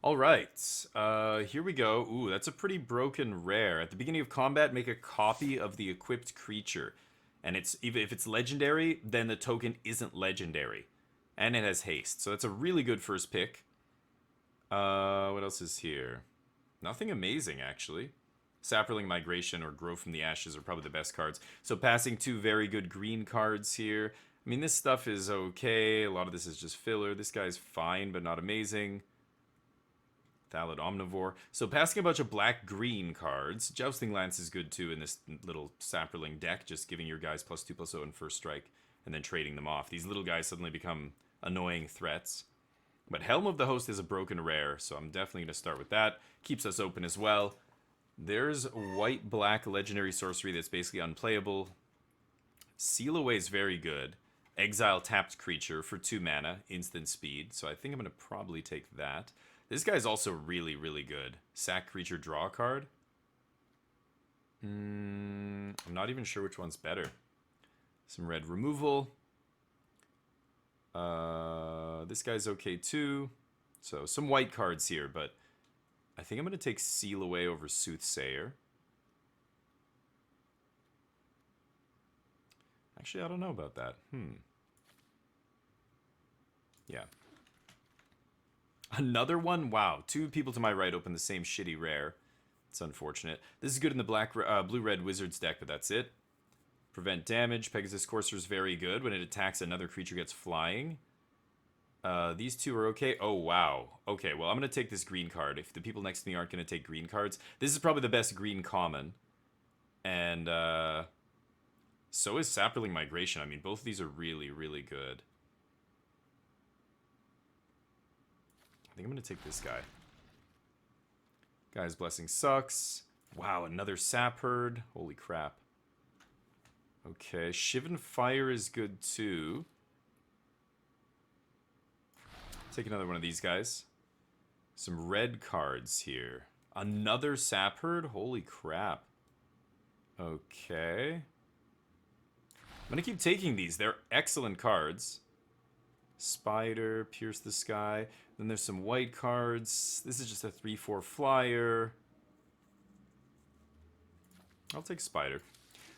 All right, here we go. Ooh, that's a pretty broken rare. At the beginning of combat, make a copy of the equipped creature. And it's even if it's legendary, then the token isn't legendary. And it has haste. So that's a really good first pick. What else is here? Nothing amazing, actually. Saproling Migration or Grow from the Ashes are probably the best cards. So passing two very good green cards here. I mean, this stuff is okay. A lot of this is just filler. This guy's fine, but not amazing. Thallid Omnivore. So passing a bunch of black-green cards. Jousting Lance is good too in this little Saproling deck, just giving your guys +2/+0 and first strike, and then trading them off. These little guys suddenly become annoying threats. But Helm of the Host is a broken rare, so I'm definitely going to start with that. Keeps us open as well. There's white-black legendary sorcery that's basically unplayable. Seal Away is very good. Exile tapped creature for 2 mana, instant speed. So I think I'm going to probably take that. This guy's also really, really good. Sack creature, draw a card. I'm not even sure which one's better. Some red removal. This guy's okay too. So some white cards here, but I think I'm going to take Seal Away over Soothsayer. Actually, I don't know about that. Yeah. Another one? Wow. Two people to my right open the same shitty rare. It's unfortunate. This is good in the blue-red Wizards deck, but that's it. Prevent damage. Pegasus Courser is very good. When it attacks, another creature gets flying. These two are okay. Oh, wow. Okay, well, I'm going to take this green card. If the people next to me aren't going to take green cards, this is probably the best green common. And, so is Saproling Migration. I mean, both of these are really, really good. I think I'm going to take this guy. Guy's Blessing sucks. Wow, another Sap Herd. Holy crap. Okay, Shivan Fire is good too. Take another one of these guys. Some red cards here. Another Sap Herd? Holy crap. Okay. I'm going to keep taking these. They're excellent cards. Spider, Pierce the Sky. Then there's some white cards. This is just a 3/4 flyer. I'll take Spider.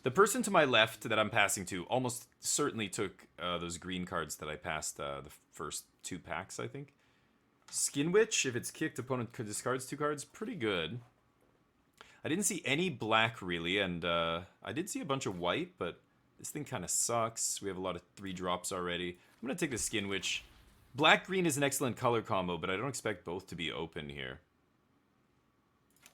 The person to my left that I'm passing to almost certainly took those green cards that I passed the first 2 packs, I think. Skin Witch, if it's kicked, opponent discards 2 cards. Pretty good. I didn't see any black, really, and I did see a bunch of white, but this thing kind of sucks. We have a lot of 3 drops already. I'm going to take the Skin Witch. Black-green is an excellent color combo, but I don't expect both to be open here.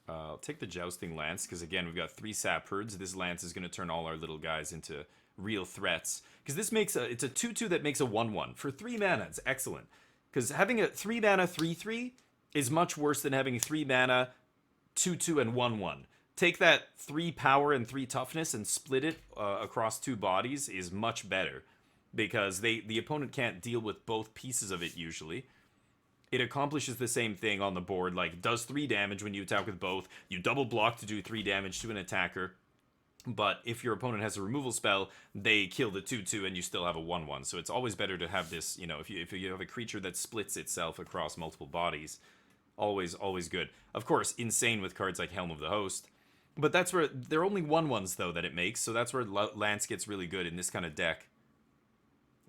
I'll take the Jousting Lance, because again, we've got 3 Sap Herds. This Lance is going to turn all our little guys into real threats. Because this makes it's a 2/2 that makes a 1/1. For 3 mana, it's excellent. Because having a 3 mana 3/3 is much worse than having 3 mana 2/2 and 1/1. Take that 3 power and 3 toughness and split it across 2 bodies is much better. Because the opponent can't deal with both pieces of it usually. It accomplishes the same thing on the board, like does 3 damage when you attack with both. You double block to do 3 damage to an attacker. But if your opponent has a removal spell, they kill the 2/2 and you still have a 1/1. So it's always better to have this, you know, if you have a creature that splits itself across multiple bodies, always good. Of course, insane with cards like Helm of the Host. But that's where they're only 1/1s though that it makes, so that's where Lance gets really good in this kind of deck.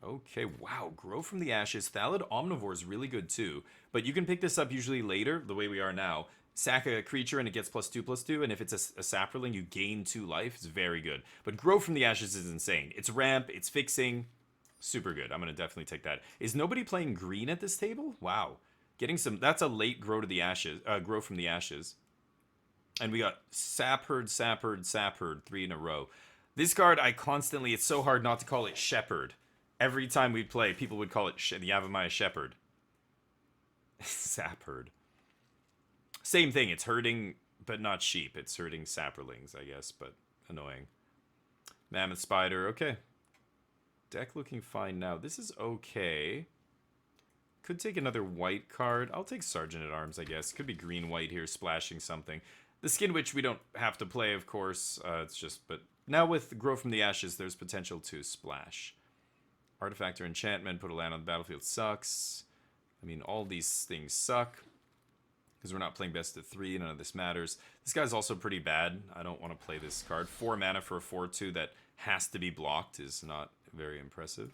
Okay, wow, Grow from the Ashes. Thallid Omnivore is really good too. But you can pick this up usually later, the way we are now. Sack a creature and it gets +2/+2, and if it's a Saproling, you gain 2 life. It's very good. But Grow from the Ashes is insane. It's ramp, it's fixing. Super good. I'm going to definitely take that. Is nobody playing green at this table? Wow. Getting some... That's a late Grow to the Ashes. Grow from the Ashes. And we got Sap Herd, Sap Herd, Sap Herd, 3 in a row. This card, I constantly... It's so hard not to call it Shepherd. Every time we play, people would call it the Yavimaya Shepherd. Sap Herd. Same thing, it's herding, but not sheep. It's herding saprolings, I guess, but annoying. Mammoth Spider, okay. Deck looking fine now. This is okay. Could take another white card. I'll take Sergeant at Arms, I guess. Could be green-white here, splashing something. The Skin Witch we don't have to play, of course. It's just, but now with Grow from the Ashes, there's potential to splash. Artifact or Enchantment, put a land on the battlefield sucks. I mean, all these things suck. because we're not playing best of 3. None of this matters. This guy's also pretty bad. I don't want to play this card. 4 mana for a 4/2 that has to be blocked is not very impressive.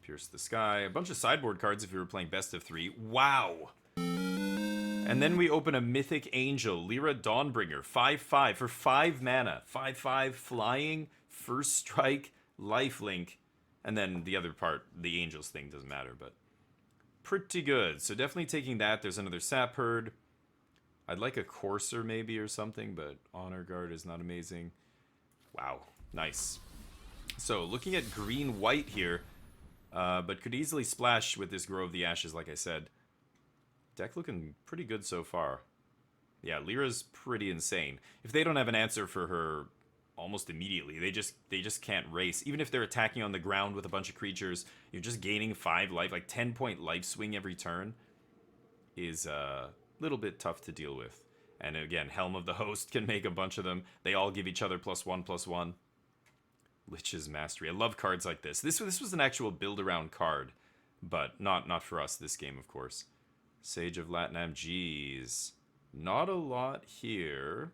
Pierce the Sky. A bunch of sideboard cards if you were playing best of 3. Wow! And then we open a Mythic Angel, Lyra Dawnbringer, 5/5 for 5 mana. 5/5 flying, first strike, lifelink, and then the other part, the Angels thing, doesn't matter, but pretty good. So definitely taking that. There's another Sap Herd. I'd like a Courser maybe or something, but Honor Guard is not amazing. Wow, nice. So looking at green-white here, but could easily splash with this Grow of the Ashes, like I said. Deck looking pretty good so far. Yeah, Lyra's pretty insane. If they don't have an answer for her almost immediately, they just can't race. Even if they're attacking on the ground with a bunch of creatures, you're just gaining 5 life, like 10-point life swing every turn is a little bit tough to deal with. And again, Helm of the Host can make a bunch of them. They all give each other +1/+1. Lich's Mastery. I love cards like this. This was an actual build-around card, but not for us this game, of course. Sage of Latnam, geez. Not a lot here.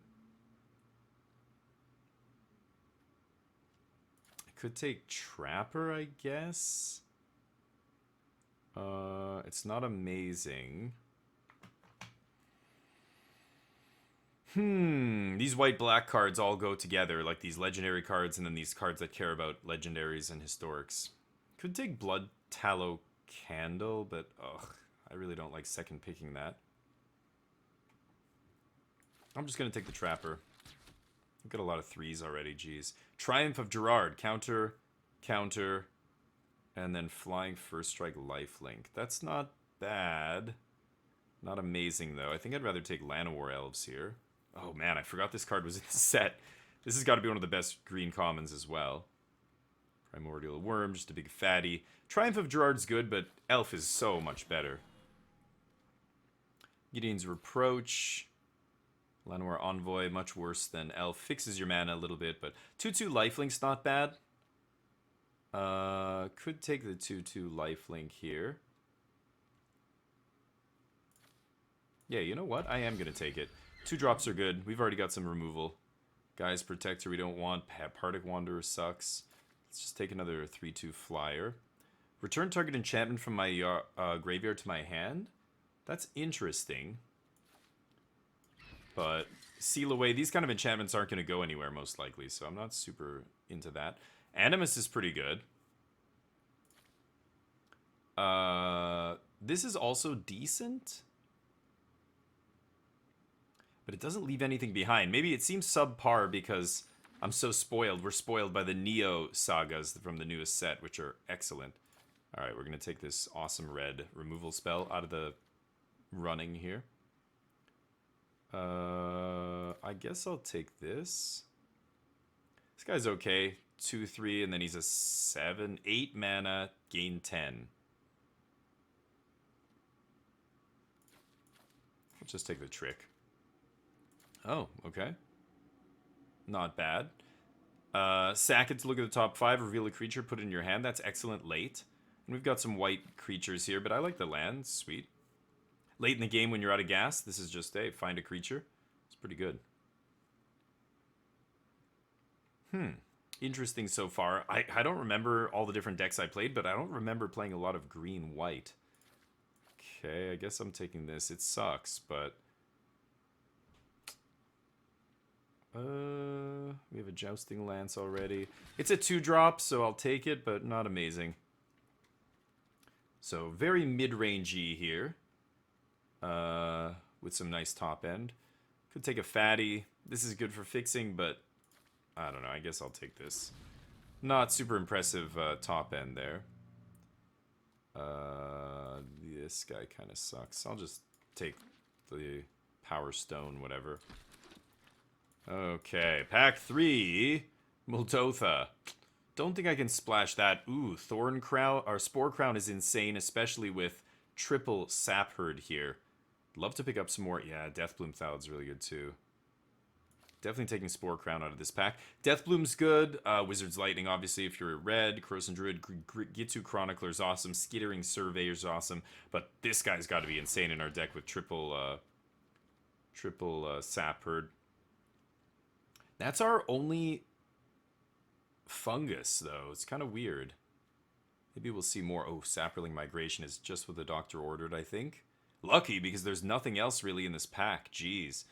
I could take Trapper, I guess. It's not amazing. These white-black cards all go together, like these legendary cards and then these cards that care about legendaries and historics. Could take Blood Tallow Candle, but ugh, I really don't like second picking that. I'm just going to take the Trapper. I've got a lot of 3s already, geez. Triumph of Gerard, counter, counter, and then Flying First Strike Lifelink. That's not bad. Not amazing, though. I think I'd rather take Llanowar Elves here. Oh, man, I forgot this card was in the set. This has got to be one of the best green commons as well. Primordial Worm, just a big fatty. Triumph of Gerard's good, but Elf is so much better. Gideon's Reproach. Llanowar Envoy, much worse than Elf. Fixes your mana a little bit, but 2/2 Lifelink's not bad. Could take the 2/2 Lifelink here. Yeah, you know what? I am going to take it. 2 drops are good. We've already got some removal. Guy's Protector we don't want. Partick Wanderer sucks. Let's just take another 3/2 flyer. Return target enchantment from my graveyard to my hand. That's interesting. But seal away. These kind of enchantments aren't going to go anywhere most likely, so I'm not super into that. Animus is pretty good. This is also decent. But it doesn't leave anything behind. Maybe it seems subpar because I'm so spoiled. We're spoiled by the Neo sagas from the newest set, which are excellent. Alright, we're going to take this awesome red removal spell out of the running here. I guess I'll take this. This guy's okay. 2/3, and then he's a 7/8 mana, gain 10. Let's just take the trick. Oh, okay. Not bad. Sack it to look at the top 5, reveal a creature, put it in your hand. That's excellent late. And we've got some white creatures here, but I like the land. Sweet. Late in the game when you're out of gas, this is just, hey, find a creature. It's pretty good. Interesting so far. I don't remember all the different decks I played, but I don't remember playing a lot of green-white. Okay, I guess I'm taking this. It sucks, but... we have a Jousting Lance already. It's a 2-drop, so I'll take it, but not amazing. So, very mid-rangey here. With some nice top end. Could take a fatty. This is good for fixing, but I don't know. I guess I'll take this. Not super impressive top end there. This guy kind of sucks. I'll just take the Power Stone, whatever. Okay, pack 3, Muldotha. Don't think I can splash that. Ooh, Thorn Crown, or Spore Crown is insane, especially with triple Sap Herd here. Love to pick up some more. Yeah, Deathbloom Thalad's really good too. Definitely taking Spore Crown out of this pack. Deathbloom's good. Wizard's Lightning, obviously, if you're red. Corrosive Druid, Gitsu Chronicler's awesome. Skittering Surveyor's awesome. But this guy's got to be insane in our deck with triple Sap Herd. That's our only fungus, though. It's kind of weird. Maybe we'll see more. Oh, Saproling Migration is just what the doctor ordered, I think. Lucky, because there's nothing else really in this pack. Jeez.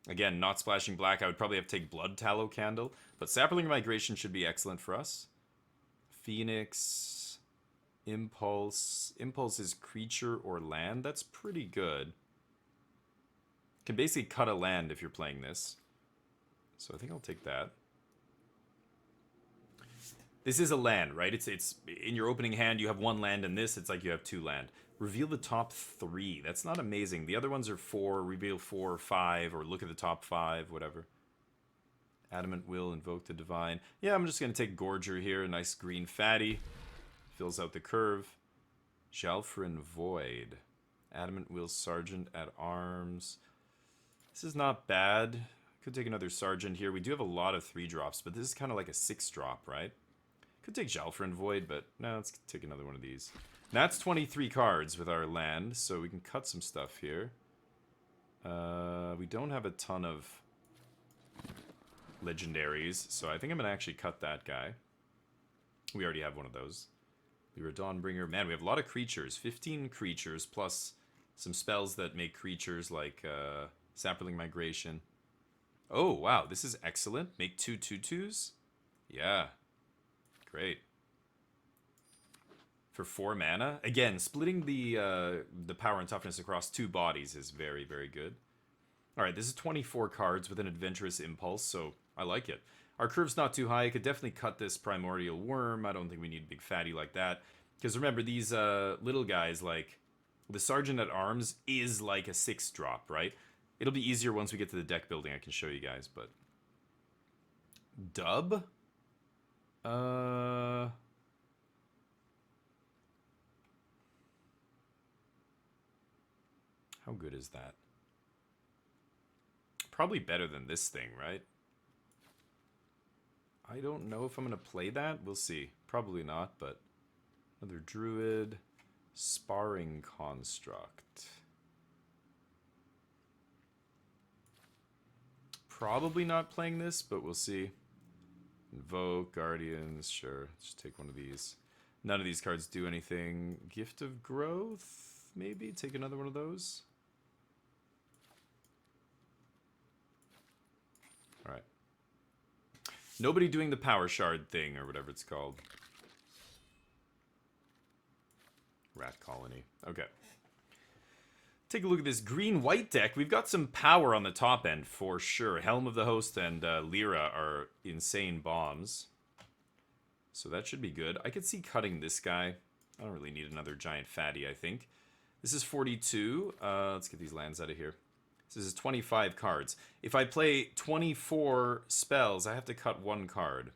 Again, not splashing black. I would probably have to take Blood Tallow Candle. But Saproling Migration should be excellent for us. Phoenix. Impulse. Impulse is creature or land. That's pretty good. Can basically cut a land if you're playing this. So I think I'll take that. This is a land, right? It's in your opening hand, you have one land, and this, it's like you have two land. Reveal the top 3. That's not amazing. The other ones are 4, reveal 4 or 5, or look at the top 5, whatever. Adamant Will, Invoke the Divine. Yeah, I'm just going to take Gorger here. Nice green fatty. Fills out the curve. Jalfrin Void. Adamant Will, Sergeant at Arms. This is not bad. Could take another Sergeant here. We do have a lot of 3-drops, but this is kind of like a 6-drop, right? Could take Jalfrin Void, but no, let's take another one of these. That's 23 cards with our land, so we can cut some stuff here. We don't have a ton of legendaries, so I think I'm going to actually cut that guy. We already have one of those. We were Dawnbringer. Man, we have a lot of creatures. 15 creatures, plus some spells that make creatures like Saproling Migration. Oh, wow, this is excellent. Make 2 2/2s? Yeah. Great. For 4 mana. Again, splitting the power and toughness across 2 bodies is very, very good. Alright, this is 24 cards with an Adventurous Impulse, so I like it. Our curve's not too high. I could definitely cut this Primordial Worm. I don't think we need a big fatty like that. Because remember, these little guys, like... The Sergeant at Arms is like a 6-drop, right? It'll be easier once we get to the deck building. I can show you guys, but... Dub? How good is that? Probably better than this thing, right? I don't know if I'm going to play that. We'll see. Probably not, but... Another Druid. Sparring Construct. Probably not playing this, but we'll see. Invoke, Guardians, sure. Just take one of these. None of these cards do anything. Gift of Growth, maybe? Take another one of those. Alright. Nobody doing the Power Shard thing, or whatever it's called. Rat Colony. Okay. Take a look at this green-white deck. We've got some power on the top end, for sure. Helm of the Host and Lyra are insane bombs. So that should be good. I could see cutting this guy. I don't really need another giant fatty, I think. This is 42. Let's get these lands out of here. This is 25 cards. If I play 24 spells, I have to cut 1 card.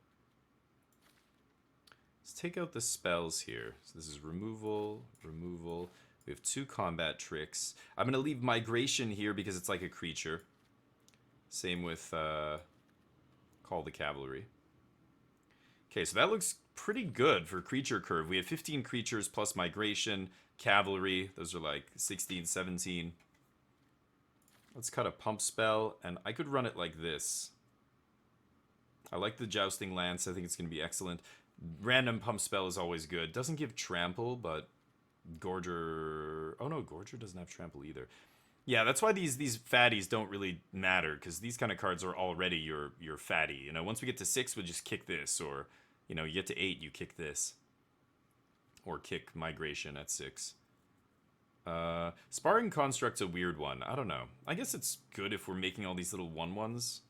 Let's take out the spells here. So this is removal, removal. We have 2 combat tricks. I'm going to leave Migration here because it's like a creature. Same with Call the Cavalry. Okay, so that looks pretty good for creature curve. We have 15 creatures plus Migration, Cavalry. Those are like 16, 17. Let's cut a Pump spell, and I could run it like this. I like the Jousting Lance. I think it's going to be excellent. Random Pump spell is always good. Doesn't give Trample, but Gorger... Oh no, Gorger doesn't have Trample either. Yeah, that's why these fatties don't really matter, because these kind of cards are already your fatty. You know, once we get to 6, we'll just kick this, or, you know, you get to 8, you kick this. Or kick Migration at 6. Sparring Construct's a weird one. I don't know. I guess it's good if we're making all these little 1/1s.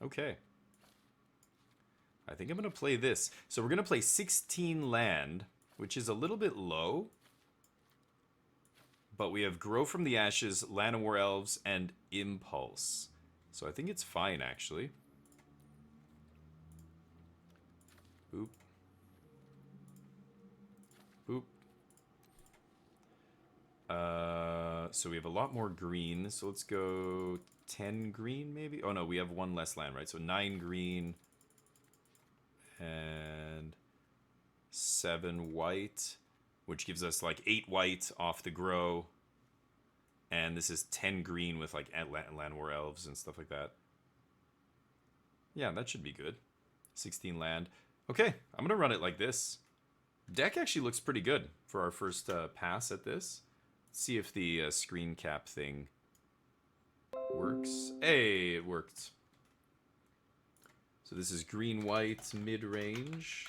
Okay. I think I'm going to play this. So we're going to play 16 land, which is a little bit low. But we have Grow from the Ashes, Llanowar Elves, and Impulse. So I think it's fine, actually. Boop. Boop. So we have a lot more green. So let's go 10 green, maybe? Oh, no, we have one less land, right? So 9 green and 7 white, which gives us like 8 white off the grow. And this is 10 green with like land war elves and stuff like that. Yeah, that should be good. 16 land. Okay, I'm going to run it like this. Deck actually looks pretty good for our first pass at this. Let's see if the screen cap thing works. Hey, it worked. So this is green-white mid-range.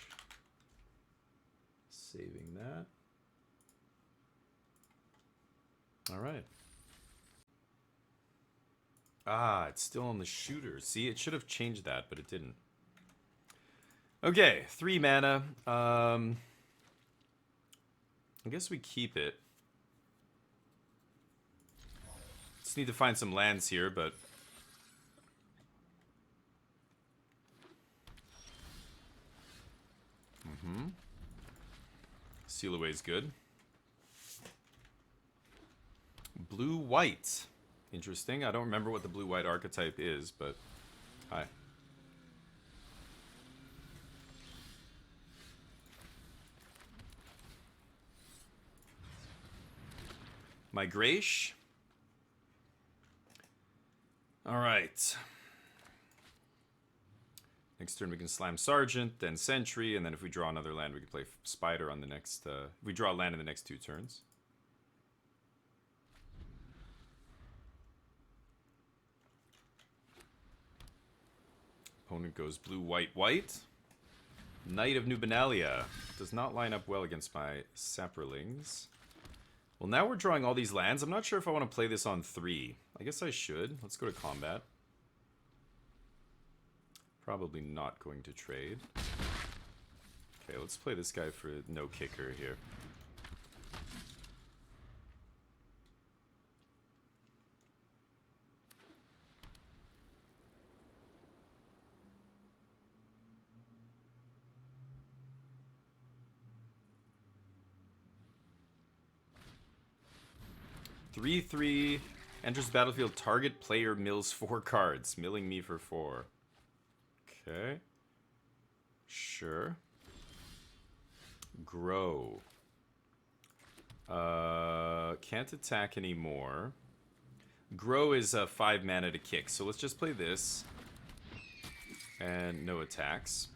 Saving that. All right. Ah, it's still on the shooter. See, it should have changed that, but it didn't. Okay, 3 mana. I guess we keep it. Just need to find some lands here, but... Seal away's good. Blue-white. Interesting. I don't remember what the blue-white archetype is, but... Hi. Migration. Alright. Next turn we can slam Sergeant, then Sentry, and then if we draw another land we can play Spider on the next... if we draw a land in the next 2 turns. Opponent goes blue, white, white. Knight of Dominaria. Does not line up well against my Saprolings. Well, now we're drawing all these lands. I'm not sure if I want to play this on 3. I guess I should. Let's go to combat. Probably not going to trade. Okay, let's play this guy for no kicker here. Three, enters the battlefield, target player mills 4 cards, milling me for 4. Okay. Sure. Grow. Can't attack anymore. Grow is 5 mana to kick, so let's just play this. And no attacks.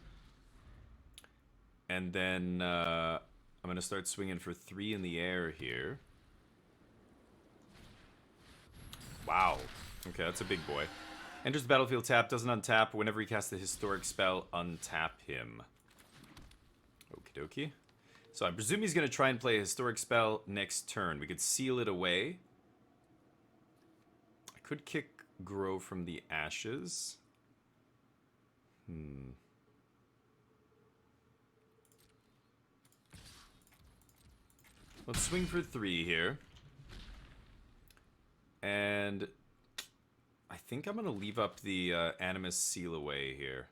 And then I'm going to start swinging for 3 in the air here. Wow. Okay, that's a big boy. Enters the battlefield, tap, doesn't untap. Whenever he casts a historic spell, untap him. Okie dokie. So I presume he's going to try and play a historic spell next turn. We could seal it away. I could kick Grow from the Ashes. Let's swing for 3 here. And I think I'm going to leave up the Animus Seal away here.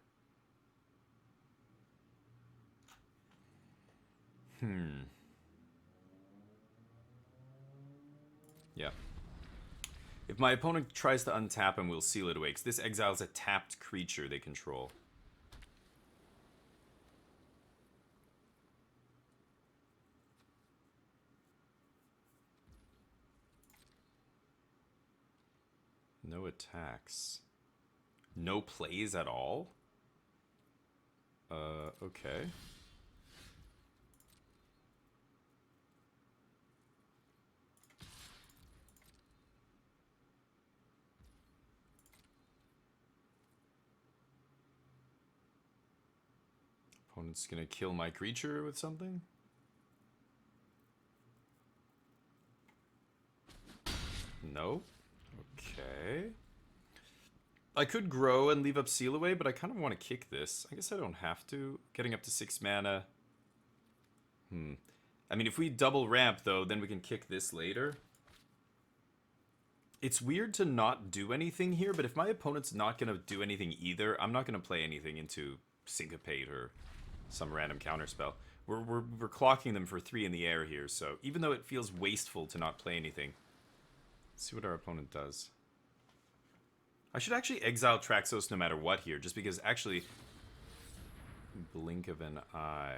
Yeah. If my opponent tries to untap him, we'll seal it away, because this exiles a tapped creature they control. No attacks. No plays at all? Okay. Opponent's gonna kill my creature with something? No? Okay. I could grow and leave up Seal away, but I kind of want to kick this. I guess I don't have to. Getting up to 6 mana. I mean, if we double ramp, though, then we can kick this later. It's weird to not do anything here, but if my opponent's not going to do anything either, I'm not going to play anything into Syncopate or some random counterspell. We're clocking them for 3 in the air here, so even though it feels wasteful to not play anything, Let's see what our opponent does. I should actually exile Traxos no matter what here, just because actually... Blink of an eye.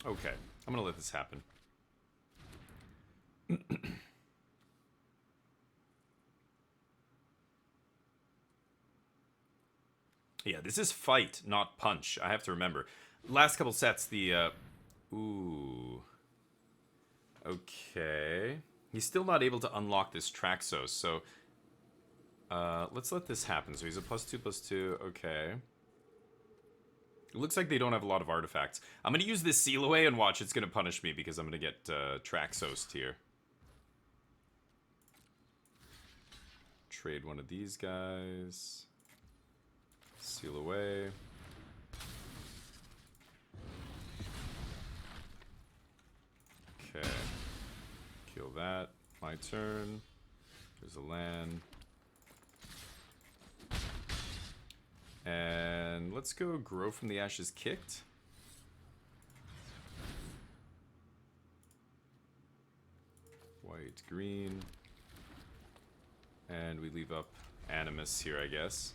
Okay, I'm gonna let this happen. Yeah, this is fight, not punch. I have to remember. Last couple sets, the, ooh. Okay. He's still not able to unlock this Traxos, so... let's let this happen. So he's a +2/+2, okay. It looks like they don't have a lot of artifacts. I'm gonna use this Seal Away and watch it's gonna punish me because I'm gonna get, Traxos here. Trade one of these guys. Seal Away. Okay. Kill that. My turn. There's a land. And let's go Grow from the Ashes Kicked. White, green. And we leave up Animus here, I guess.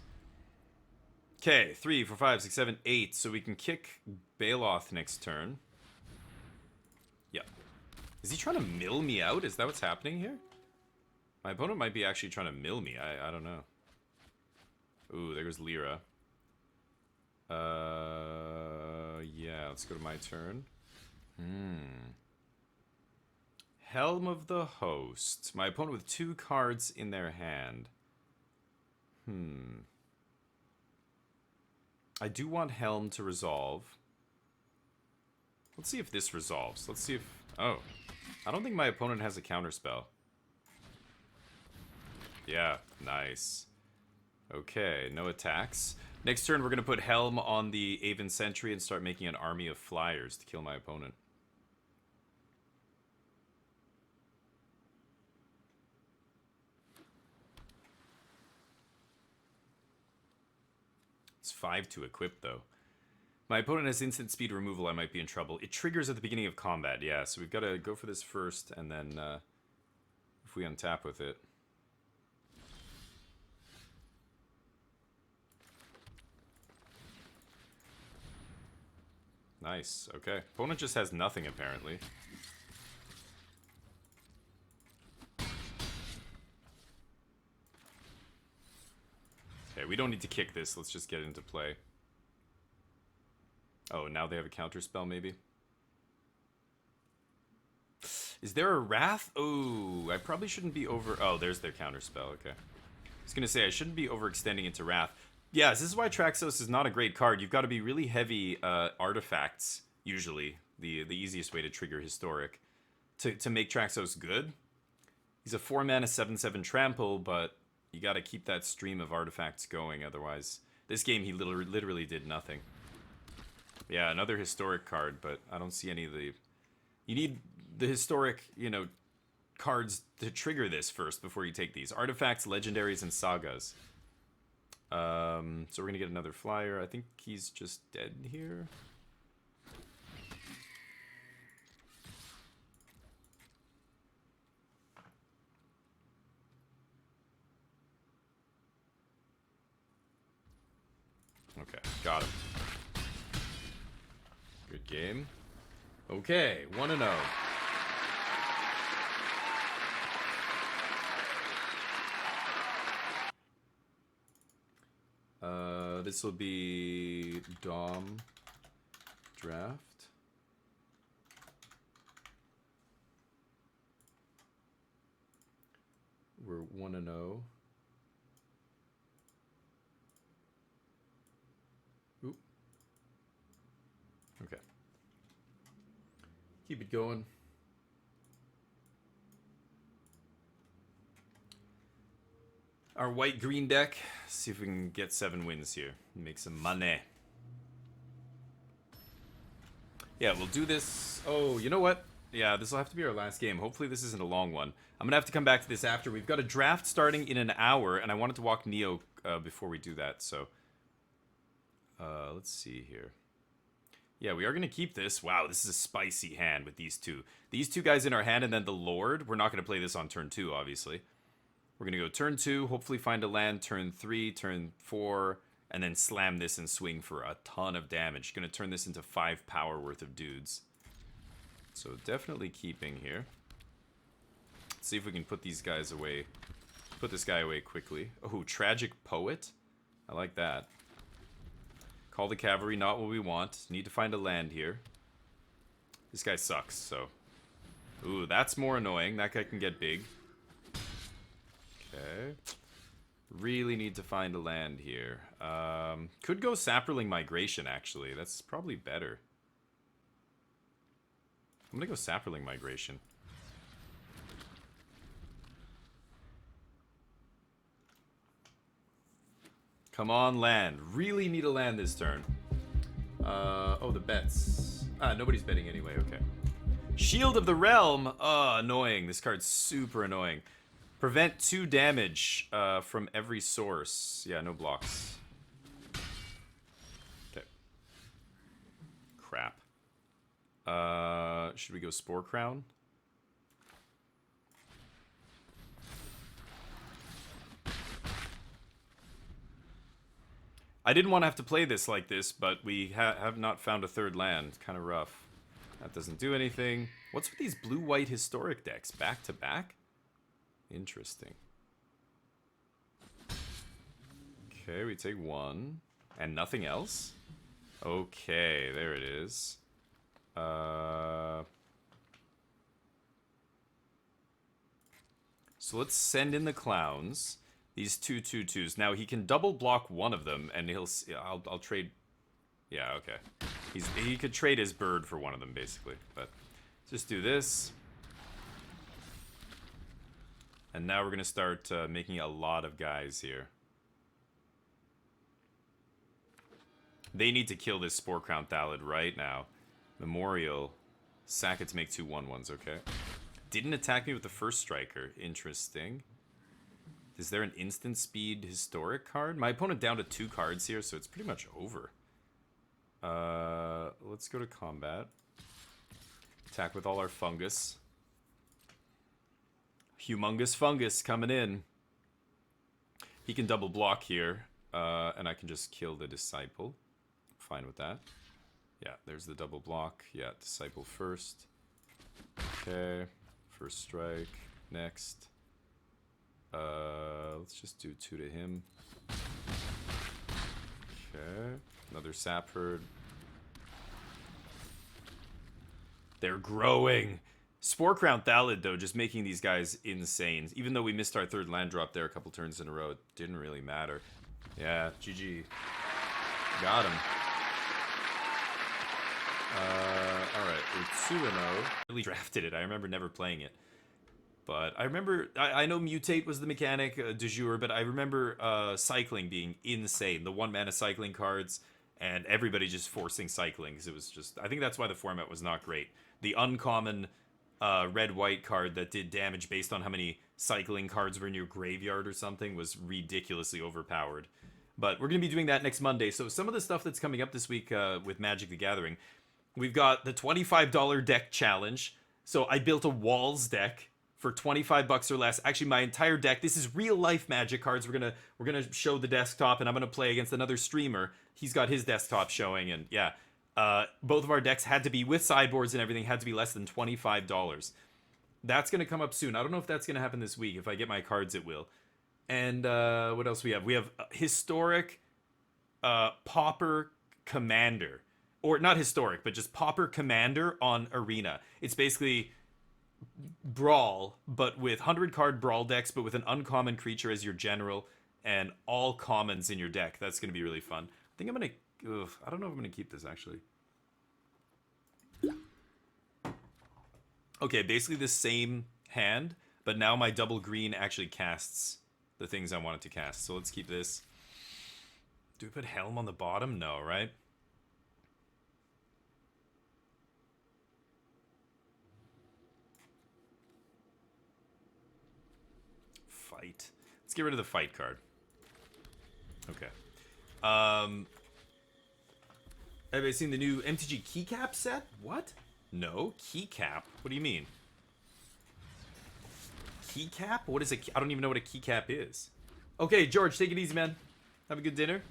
Okay, 3, 4, 5, 6, 7, 8. So we can kick Baloth next turn. Yep. Is he trying to mill me out? Is that what's happening here? My opponent might be actually trying to mill me. I don't know. Ooh, there goes Lyra. Yeah, let's go to my turn. Helm of the Host. My opponent with 2 cards in their hand. I do want Helm to resolve. Let's see if this resolves. Let's see if... Oh. I don't think my opponent has a counterspell. Yeah, nice. Okay, no attacks. Next turn, we're going to put Helm on the Aven Sentry and start making an army of flyers to kill my opponent. It's 5 to equip, though. My opponent has instant speed removal. I might be in trouble. It triggers at the beginning of combat, yeah. So we've got to go for this first, and then if we untap with it. Nice, okay. Opponent just has nothing, apparently. Okay, we don't need to kick this. Let's just get it into play. Oh, now they have a counterspell, maybe? Is there a Wrath? Oh, I probably shouldn't be over... Oh, there's their counterspell, okay. I was gonna say, I shouldn't be overextending into Wrath. Yeah, this is why Traxos is not a great card. You've got to be really heavy artifacts, usually. The easiest way to trigger Historic. To make Traxos good. He's a 4-mana 7/7 trample, but you got to keep that stream of artifacts going, otherwise... This game, he literally did nothing. Yeah, another Historic card, but I don't see any of the... You need the Historic, you know, cards to trigger this first before you take these. Artifacts, Legendaries, and Sagas. So we're gonna get another flyer. I think he's just dead here. Okay, got him. Good game. Okay, 1-0. This will be Dom draft. We're 1-0. Oop. Okay. Keep it going. Our white-green deck. See if we can get 7 wins here. Make some money. Yeah, we'll do this. Oh, you know what? Yeah, this will have to be our last game. Hopefully this isn't a long one. I'm going to have to come back to this after. We've got a draft starting in an hour, and I wanted to walk Neo before we do that, so... let's see here. Yeah, we are going to keep this. Wow, this is a spicy hand with these two. These two guys in our hand, and then the Lord. We're not going to play this on turn 2, obviously. We're going to go turn 2, hopefully find a land, turn 3, turn 4, and then slam this and swing for a ton of damage. Going to turn this into 5 power worth of dudes. So definitely keeping here. Let's see if we can put these guys away. Put this guy away quickly. Oh, Tragic Poet. I like that. Call the Cavalry, not what we want. Need to find a land here. This guy sucks, so... Ooh, that's more annoying. That guy can get big. Okay. Really need to find a land here. Could go Sapperling Migration, actually. That's probably better. I'm gonna go Sapperling Migration. Come on, land. Really need a land this turn. Oh, the bets. Nobody's betting anyway, okay. Shield of the Realm. Annoying. This card's super annoying. Prevent 2 damage from every source. Yeah, no blocks. Okay. Crap. Should we go Spore Crown? I didn't want to have to play this like this, but we have not found a third land. Kind of rough. That doesn't do anything. What's with these blue-white historic decks? Back to back? Interesting. Okay, we take 1. And nothing else? Okay, there it is. So let's send in the clowns. These 2/2/2s. Now he can double block one of them, and he'll. I'll trade. Yeah, okay. He could trade his bird for one of them, basically. But just do this, and now we're gonna start making a lot of guys here. They need to kill this Spore Crown Thallid right now. Memorial. Sack it to make 2 1/1s. Okay. Didn't attack me with the first striker. Interesting. Is there an instant speed historic card? My opponent down to 2 cards here, so it's pretty much over. Let's go to combat. Attack with all our fungus. Humongous fungus coming in. He can double block here, and I can just kill the Disciple. Fine with that. Yeah, there's the double block. Yeah, Disciple first. Okay, first strike. Next. Let's just do 2 to him. Okay, another Sap Herd. They're growing. Spore Crown Thallid, though, just making these guys insane. Even though we missed our 3rd land drop there a couple turns in a row, it didn't really matter. Yeah, GG. Got him. Alright, we're 2-0. Really drafted it. I remember never playing it. But I remember, I know Mutate was the mechanic du jour, but I remember cycling being insane. The 1-mana cycling cards, and everybody just forcing cycling, because it was just, I think that's why the format was not great. The uncommon red-white card that did damage based on how many cycling cards were in your graveyard or something was ridiculously overpowered. But we're going to be doing that next Monday. So some of the stuff that's coming up this week with Magic the Gathering, we've got the $25 deck challenge. So I built a Walls deck for $25 or less. Actually, my entire deck. This is real life Magic cards. We're gonna show the desktop, and I'm gonna play against another streamer. He's got his desktop showing, and yeah, both of our decks had to be with sideboards and everything. Had to be less than $25. That's gonna come up soon. I don't know if that's gonna happen this week. If I get my cards, it will. And what else we have? We have historic Pauper Commander, or not historic, but just Pauper Commander on Arena. It's basically Brawl, but with 100-card Brawl decks, but with an uncommon creature as your general, and all commons in your deck. That's going to be really fun. I think I'm going to... I don't know if I'm going to keep this, actually. Okay, basically the same hand, but now my double green actually casts the things I wanted to cast. So let's keep this. Do we put Helm on the bottom? No, right? fight. Let's get rid of the fight card. Okay. Have you seen the new MTG keycap set? What? No, keycap? What do you mean? Keycap? What is a I don't even know what a keycap is. Okay, George, take it easy, man. Have a good dinner.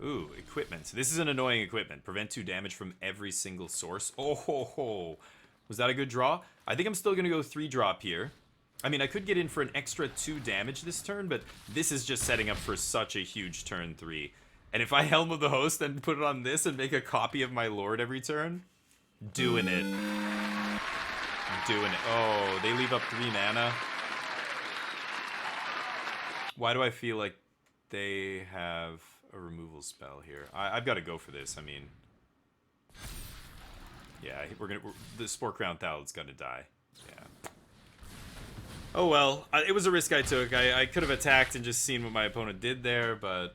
Ooh, equipment. This is an annoying equipment. Prevent 2 damage from every single source. Oh, ho, ho. Was that a good draw? I think I'm still going to go 3-drop here. I mean, I could get in for an extra 2 damage this turn, but this is just setting up for such a huge turn 3. And if I Helm of the Host and put it on this and make a copy of my Lord every turn, doing it. Doing it. Oh, they leave up 3 mana. Why do I feel like they have a removal spell here? I've got to go for this. I mean, yeah, the Spore Crown Thalad's got to die. Yeah. Oh well, it was a risk I took. I could have attacked and just seen what my opponent did there, but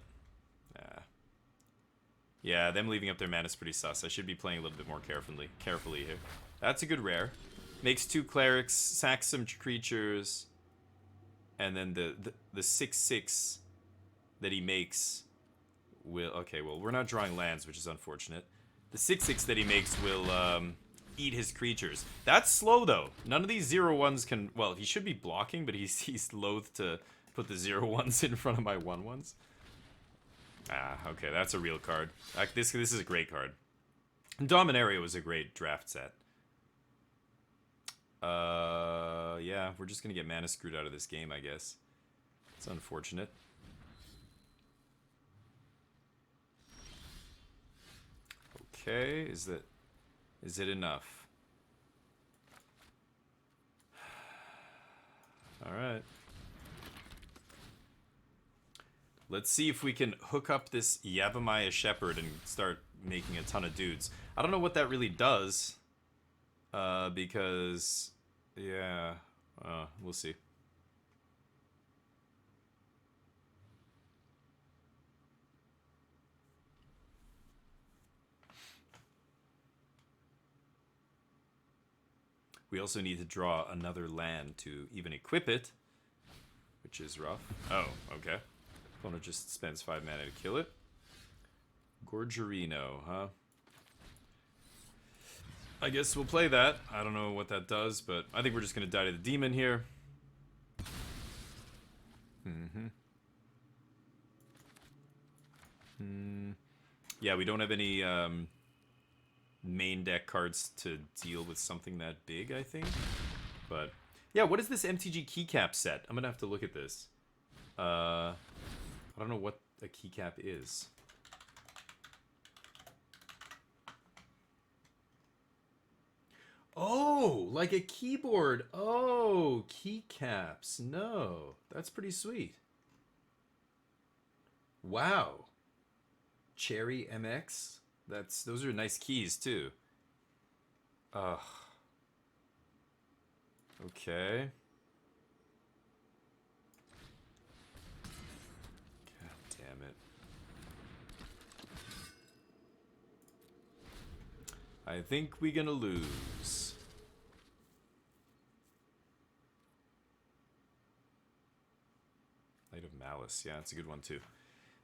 yeah, them leaving up their mana is pretty sus. I should be playing a little bit more carefully here. That's a good rare. Makes 2 clerics, sacks some creatures, and then the 6/6 that he makes will... Okay, well, we're not drawing lands, which is unfortunate. The 6/6 that he makes will eat his creatures. That's slow, though. None of these 0/1s can... Well, he should be blocking, but he's loath to put the 0/1s in front of my 1/1s. Ah, okay, that's a real card. This is a great card. Dominaria was a great draft set. Yeah, we're just gonna get mana screwed out of this game, I guess. It's unfortunate. Okay, is it enough? Alright. Let's see if we can hook up this Yavimaya Shepherd and start making a ton of dudes. I don't know what that really does. Because... Yeah... we'll see. We also need to draw another land to even equip it, which is rough. Oh, okay. Opponent just spends 5 mana to kill it. Gorgerino, huh? I guess we'll play that. I don't know what that does, but I think we're just going to die to the demon here. Yeah, we don't have any main deck cards to deal with something that big, I think. But, yeah, what is this MTG keycap set? I'm going to have to look at this. I don't know what a keycap is. Oh, like a keyboard. Oh, keycaps. No, that's pretty sweet. Wow. Cherry MX. Those are nice keys too. Ugh. Okay. God damn it. I think we're gonna lose. Light of Malice. Yeah, that's a good one too.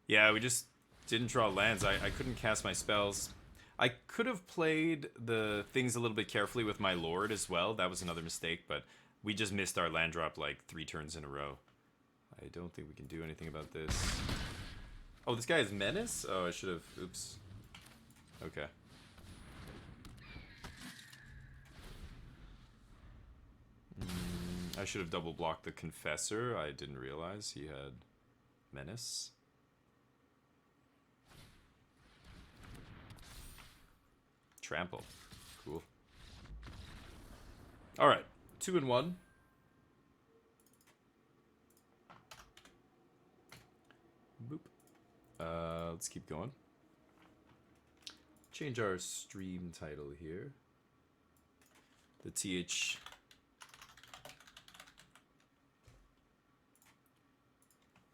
Yeah, we just didn't draw lands. I couldn't cast my spells. I could have played the things a little bit carefully with my Lord as well. That was another mistake, but we just missed our land drop like 3 turns in a row. I don't think we can do anything about this. Oh, this guy is Menace? Oh, I should have... Oops. Okay. I should have double blocked the Confessor. I didn't realize he had Menace. Trample. Cool. Alright. 2 and 1. Boop. Let's keep going. Change our stream title here. The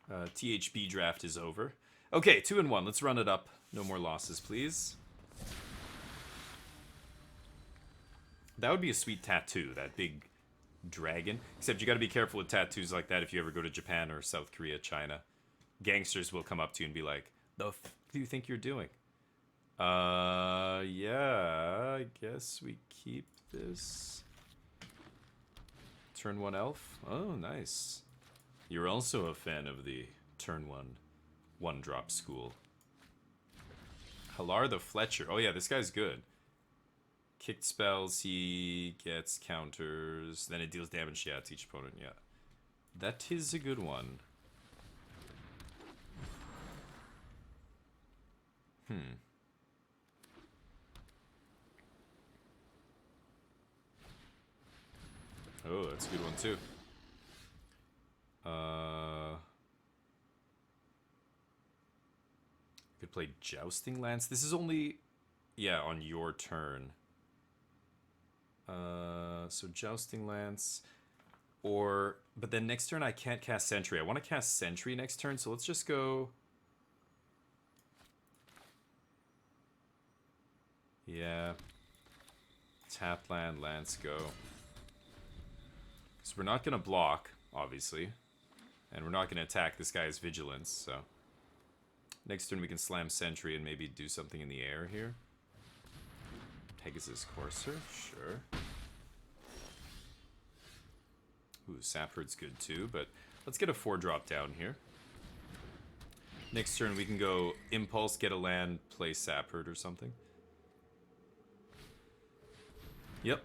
THB draft is over. Okay, 2 and 1. Let's run it up. No more losses, please. That would be a sweet tattoo. That big Dragon. Except you got to be careful with tattoos like that if you ever go to Japan or South Korea, China. Gangsters will come up to you and be like, "The f do you think you're doing?" Yeah, I guess we keep this. Turn 1 elf. Oh, nice. You're also a fan of the turn 1 drop school. Halar the Fletcher. Oh yeah, this guy's good. Kicked spells, he gets counters, then it deals damage, yeah, to each opponent, yeah. That is a good one. Oh, that's a good one too. Could play Jousting Lance. This is only, yeah, on your turn. So Jousting Lance, but then next turn I can't cast Sentry. I want to cast Sentry next turn, so let's just go. Yeah. Tap land, Lance, go. So we're not going to block, obviously. And we're not going to attack this guy's Vigilance, so. Next turn we can slam Sentry and maybe do something in the air here. Pegasus Courser, sure. Ooh, Sapherd's good too, but let's get a 4-drop down here. Next turn we can go Impulse, get a land, play Sapherd or something. Yep.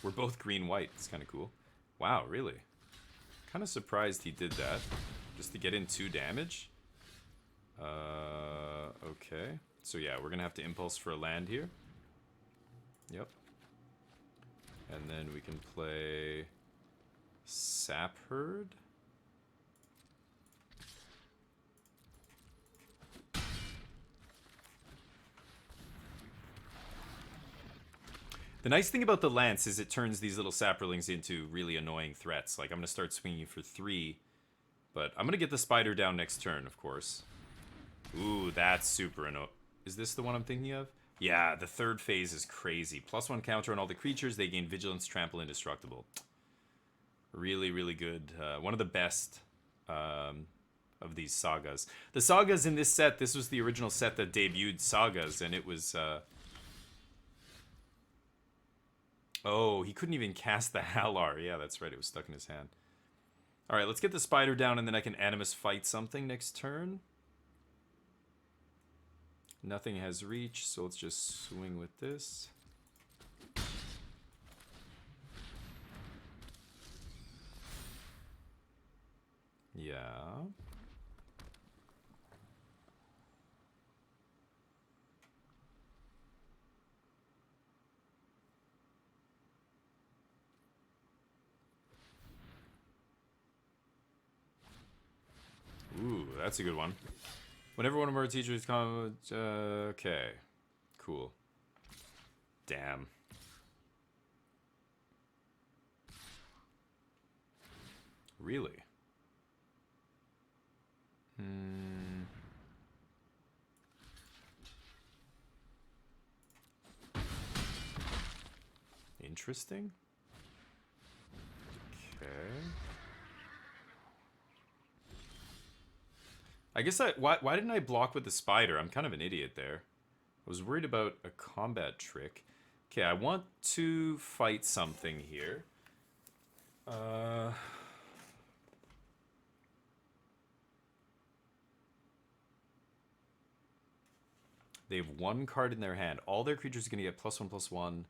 We're both green-white. It's kind of cool. Wow, really? Kind of surprised he did that. Just to get in 2 damage? Okay. So yeah, we're going to have to Impulse for a land here. Yep. And then we can play Sapherd. The nice thing about the Lance is it turns these little Saprolings into really annoying threats. Like, I'm going to start swinging for 3, but I'm going to get the Spider down next turn, of course. Ooh, that's super annoying. Is this the one I'm thinking of? Yeah, the 3rd phase is crazy. +1 counter on all the creatures. They gain Vigilance, Trample, Indestructible. Really, really good. One of the best of these sagas. The sagas in this set, this was the original set that debuted sagas, and it was... Oh, he couldn't even cast the Halar. Yeah, that's right. It was stuck in his hand. All right, let's get the Spider down, and then I can Animus fight something next turn. Nothing has reach, so let's just swing with this. Yeah. Ooh, that's a good one. Whenever one of our teachers come, okay, cool. Damn. Really? Interesting. Okay. I guess why didn't I block with the Spider? I'm kind of an idiot there. I was worried about a combat trick. Okay, I want to fight something here. They have 1 card in their hand. All their creatures are going to get +1/+1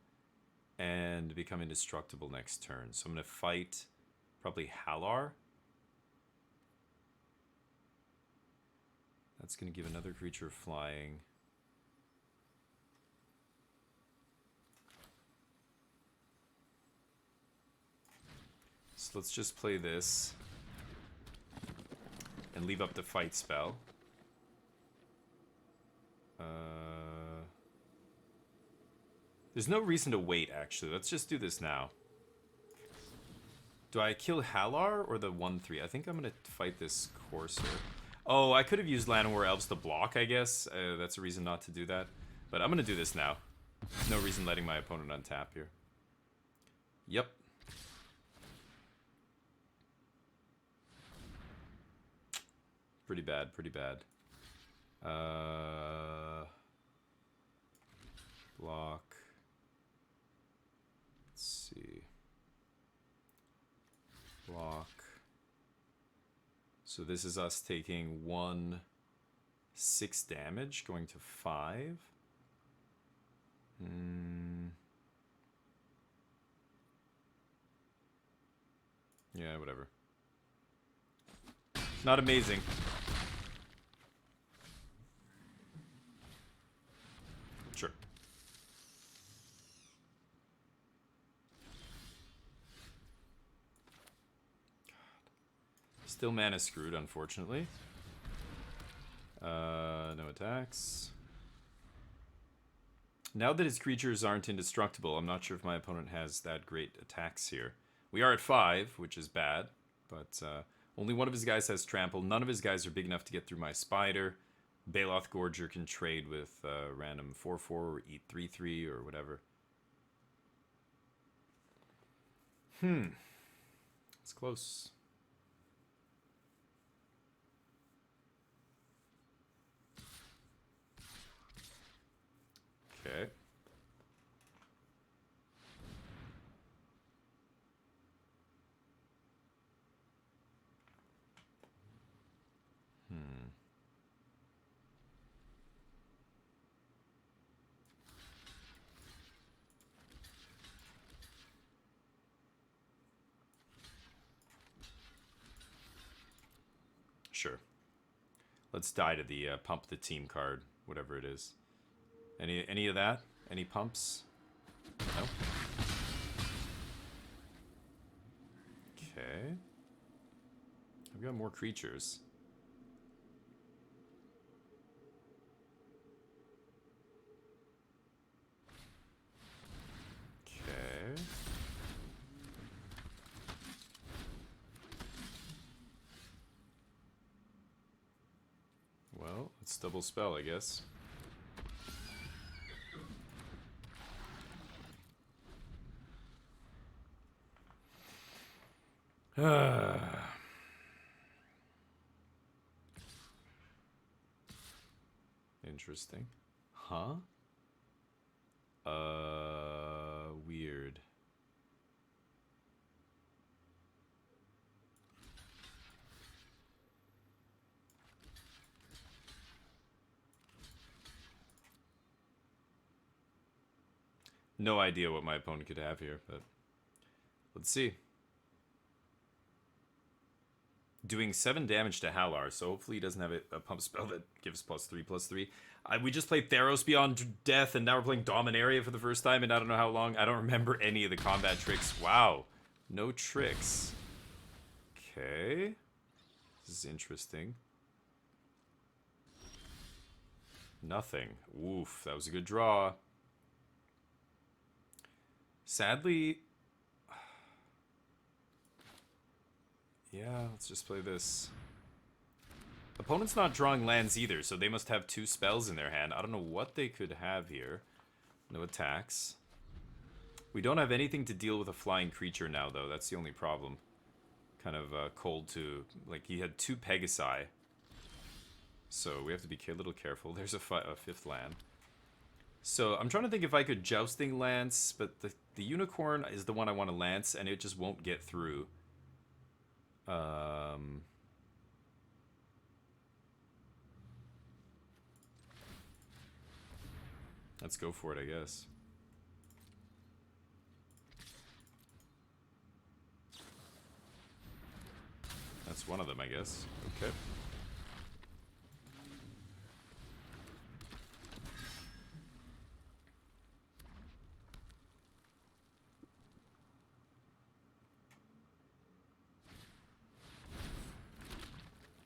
and become indestructible next turn. So I'm going to fight probably Halar. That's going to give another creature flying. So let's just play this. And leave up the fight spell. There's no reason to wait, actually. Let's just do this now. Do I kill Halar or the 1/3? I think I'm going to fight this Courser. Oh, I could have used Llanowar Elves to block, I guess. That's a reason not to do that. But I'm going to do this now. No reason letting my opponent untap here. Yep. Pretty bad, pretty bad. Block. Let's see. Block. So this is us taking 6 damage, going to 5. Yeah, whatever. Not amazing. Sure. Still mana screwed, unfortunately. No attacks. Now that his creatures aren't indestructible, I'm not sure if my opponent has that great attacks here. We are at 5, which is bad, but only one of his guys has trample. None of his guys are big enough to get through my spider. Baloth Gorger can trade with random 4/4 or eat 3/3 or whatever. It's close. Okay. Sure. Let's die to the pump the team card, whatever it is. Any of that? Any pumps? No. Okay. I've got more creatures. Okay. Well, let's double spell, I guess. Interesting. Huh? Weird. No idea what my opponent could have here, but let's see. Doing 7 damage to Halar, so hopefully he doesn't have a pump spell that gives +3/+3. We just played Theros Beyond Death, and now we're playing Dominaria for the first time, and I don't know how long. I don't remember any of the combat tricks. Wow. No tricks. Okay. This is interesting. Nothing. Oof, that was a good draw. Sadly... Yeah, let's just play this. Opponent's not drawing lands either, so they must have 2 spells in their hand. I don't know what they could have here. No attacks. We don't have anything to deal with a flying creature now, though. That's the only problem. Kind of cold to... Like, he had 2 Pegasi. So we have to be a little careful. There's a 5th land. So I'm trying to think if I could Jousting Lance, but the Unicorn is the one I want to Lance, and it just won't get through. Let's go for it, I guess. That's one of them, I guess. Okay.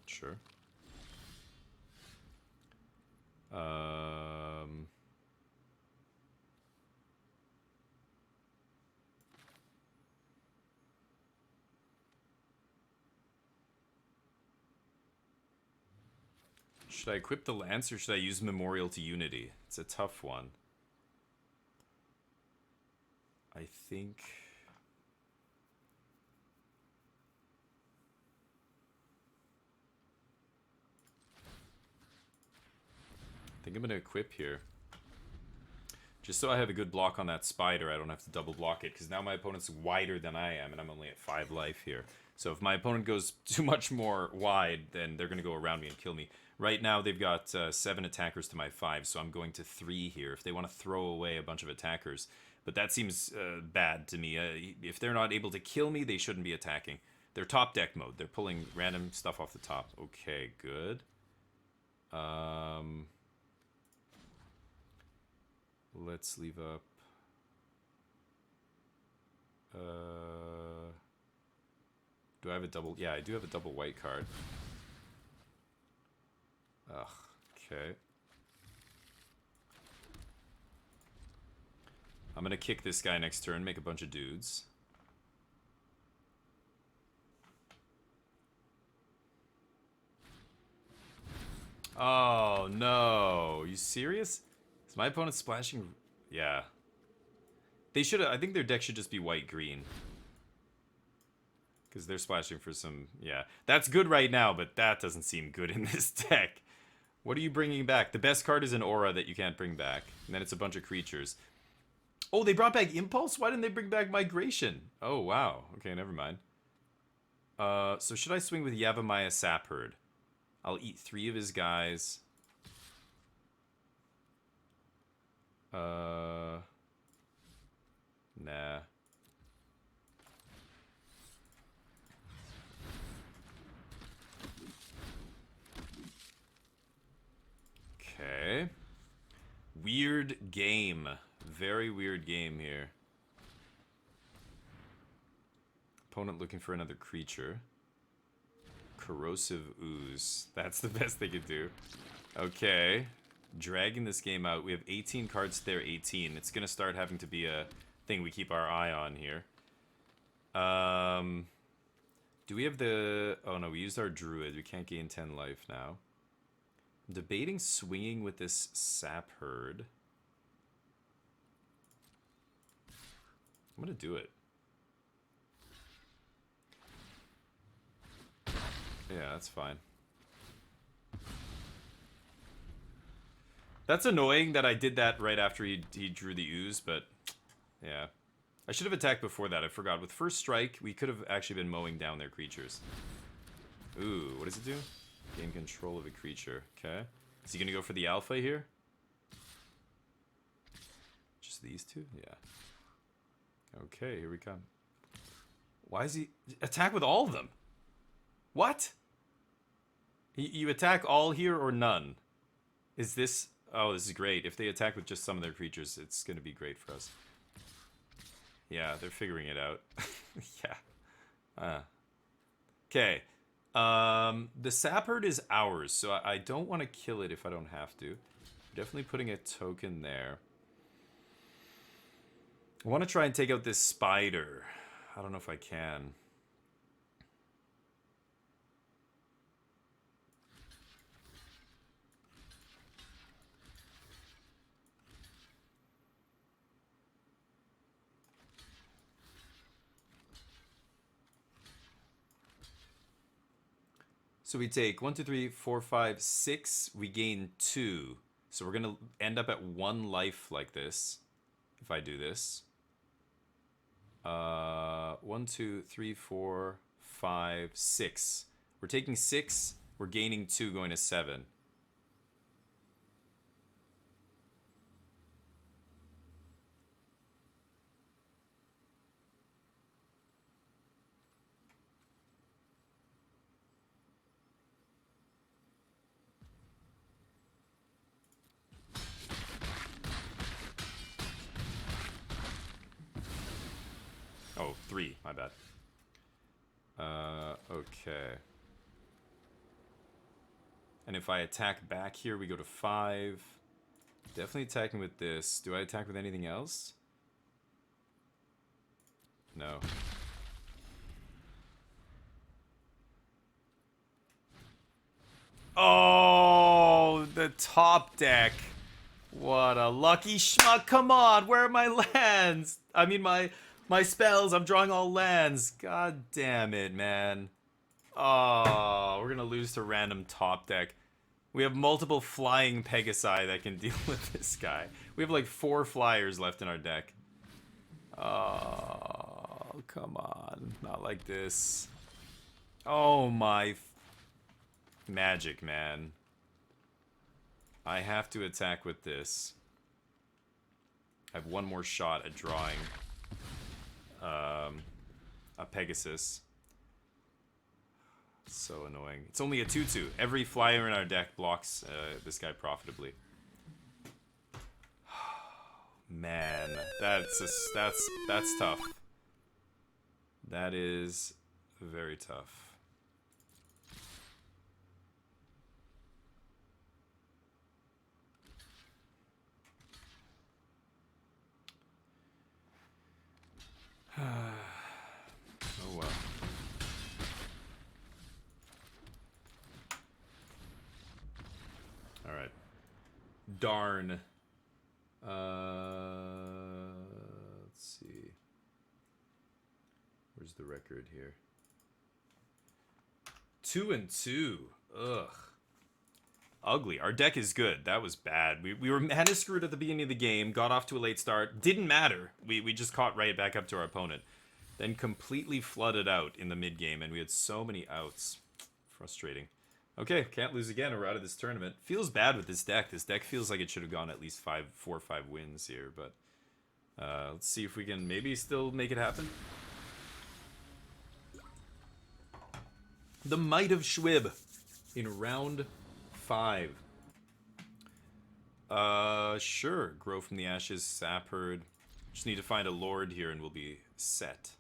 Sure. Should I equip the Lance or should I use Memorial to Unity? It's a tough one. I think... I think I'm going to equip here. Just so I have a good block on that spider, I don't have to double block it, because now my opponent's wider than I am, and I'm only at 5 life here. So if my opponent goes too much more wide, then they're going to go around me and kill me. Right now, they've got 7 attackers to my 5, so I'm going to 3 here if they want to throw away a bunch of attackers. But that seems bad to me. If they're not able to kill me, they shouldn't be attacking. They're top deck mode. They're pulling random stuff off the top. Okay, good. Let's leave up. Do I have a double? Yeah, I do have a double white card. Ugh, okay. I'm gonna kick this guy next turn, make a bunch of dudes. Oh, no. Are you serious? Is my opponent splashing? Yeah. They should. I think their deck should just be white-green. Because they're splashing for some... Yeah. That's good right now, but that doesn't seem good in this deck. What are you bringing back? The best card is an aura that you can't bring back. And then it's a bunch of creatures. Oh, they brought back Impulse? Why didn't they bring back Migration? Oh, wow. Okay, never mind. So should I swing with Yavimaya Sapherd? I'll eat 3 of his guys. Nah. Okay. Weird game. Very weird game here. Opponent looking for another creature. Corrosive Ooze. That's the best they could do. Okay. Dragging this game out. We have 18 cards to their 18. It's going to start having to be a thing we keep our eye on here. Do we have the... Oh, no. We used our Druid. We can't gain 10 life now. I'm debating swinging with this Sap Herd. I'm going to do it. Yeah, that's fine. That's annoying that I did that right after he drew the ooze, but yeah. I should have attacked before that, I forgot. With first strike, we could have actually been mowing down their creatures. Ooh, what does it do? Gain control of a creature. Okay. Is he going to go for the alpha here? Just these two? Yeah. Okay, here we come. Why is he... Attack with all of them? What? You attack all here or none? Is this... Oh, this is great. If they attack with just some of their creatures, it's going to be great for us. Yeah, they're figuring it out. Yeah. Okay. The Sapherd is ours, so I don't want to kill it if I don't have to. Definitely putting a token there. I want to try and take out this spider. I don't know if I can. So we take 1, 2, 3, 4, 5, 6. We gain 2. So we're going to end up at 1 life like this. If I do this. 1, 2, 3, 4, 5, 6. We're taking 6. We're gaining 2, going to 7. Oh, 3. My bad. Okay. And if I attack back here, we go to 5. Definitely attacking with this. Do I attack with anything else? No. Oh, the top deck. What a lucky schmuck. Come on, where are my lands? I mean, my spells. I'm drawing all lands. God damn it, man. Oh, we're going to lose to random top deck. We have multiple flying Pegasi that can deal with this guy. We have like 4 flyers left in our deck. Oh, come on. Not like this. Oh my... Magic, man. I have to attack with this. I have one more shot at drawing a Pegasus. So annoying. It's only a 2/2. Every flyer in our deck blocks this guy profitably. Man, that's tough. That is very tough. Oh well. All right. Darn. Let's see. Where's the record here? 2-2. Ugh. Ugly. Our deck is good. That was bad. We were mana screwed at the beginning of the game, got off to a late start. Didn't matter. We just caught right back up to our opponent. Then completely flooded out in the mid game, and we had so many outs. Frustrating. Okay, can't lose again. We're out of this tournament. Feels bad with this deck. This deck feels like it should have gone at least 4 or 5 wins here, but let's see if we can maybe still make it happen. The Might of Schwib in round 5. Sure. Grow from the Ashes, Sapherd. Just need to find a Lord here and we'll be set.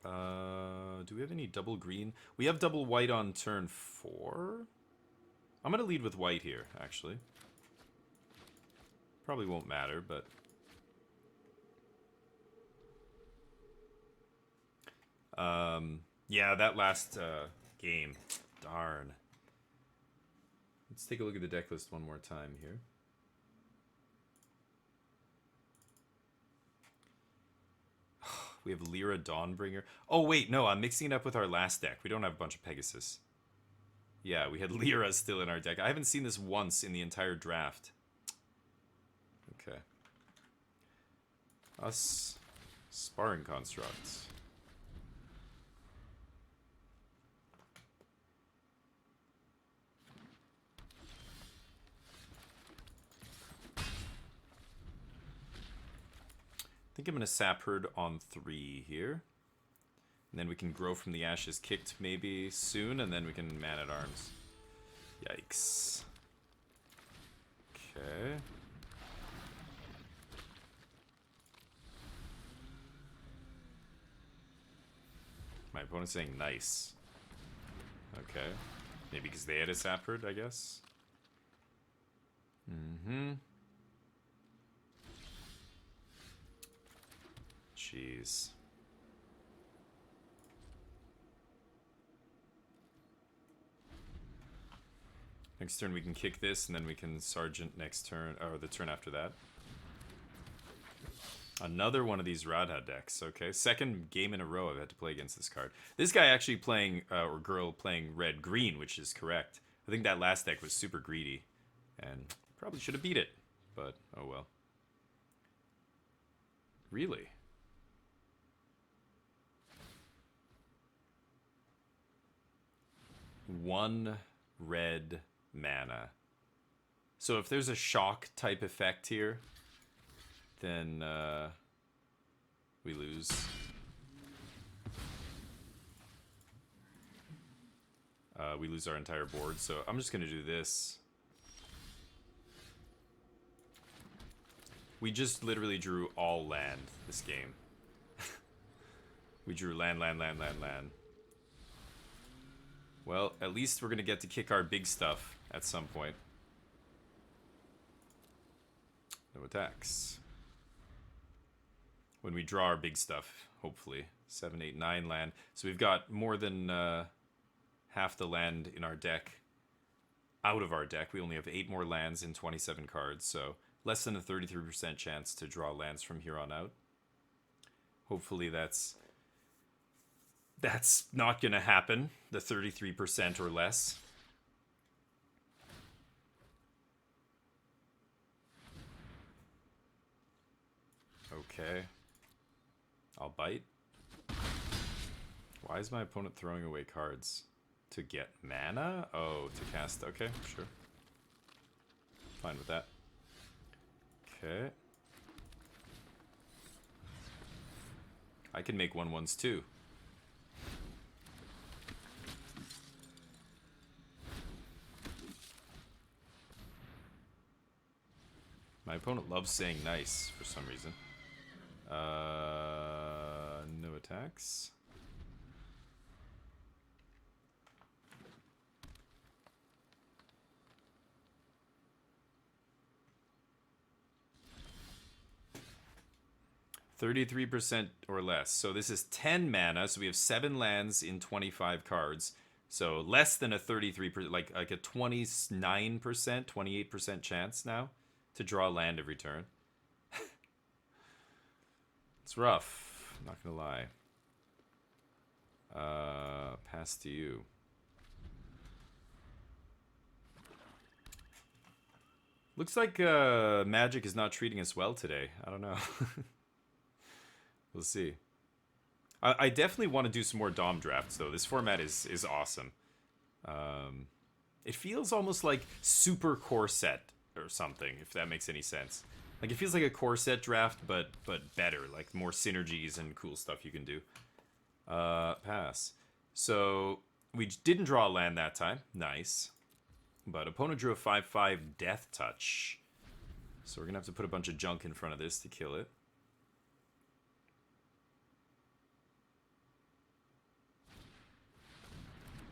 Do we have any double green? We have double white on turn 4. I'm gonna lead with white here, actually. Probably won't matter, but... yeah, that last game. Darn. Let's take a look at the deck list one more time here. We have Lyra Dawnbringer. Oh, wait, no, I'm mixing it up with our last deck. We don't have a bunch of Pegasus. Yeah, we had Lyra still in our deck. I haven't seen this once in the entire draft. Okay. Us Sparring Constructs. I think I'm going to Sapherd on 3 here. And then we can Grow from the Ashes kicked maybe soon, and then we can Man at Arms. Yikes. Okay. My opponent's saying nice. Okay. Maybe because they had a Sapherd, I guess. Mm-hmm. Jeez. Next turn we can kick this, and then we can Sergeant next turn, or the turn after that. Another one of these Radha decks, okay. Second game in a row I've had to play against this card. This guy actually playing, or girl playing red-green, which is correct. I think that last deck was super greedy, and probably should have beat it, but oh well. Really? One red mana. So if there's a shock type effect here, then we lose. We lose our entire board, so I'm just going to do this. We just literally drew all land this game. We drew land, land, land, land, land. Well, at least we're going to get to kick our big stuff at some point. No attacks. When we draw our big stuff, hopefully. 7, 8, 9 land. So we've got more than half the land in our deck out of our deck. We only have 8 more lands in 27 cards, so less than a 33% chance to draw lands from here on out. Hopefully that's That's not going to happen. The 33% or less. Okay. I'll bite. Why is my opponent throwing away cards? To get mana? Oh, to cast. Okay, sure. Fine with that. Okay. I can make 1/1s too. My opponent loves saying nice for some reason. No attacks. %33% or less. So this is 10 mana. So we have 7 lands in 25 cards. So less than a 33%, like a 29%, 28% chance now to draw land every turn. It's rough. I'm not gonna lie. Pass to you. Looks like Magic is not treating us well today. I don't know. We'll see. I definitely want to do some more Dom drafts, though. This format is awesome. It feels almost like Super Core Set or something, if that makes any sense. Like, it feels like a Core Set draft, but better. Like, more synergies and cool stuff you can do. Pass. So, we didn't draw a land that time. Nice. But opponent drew a 5/5 Death Touch. So we're going to have to put a bunch of junk in front of this to kill it.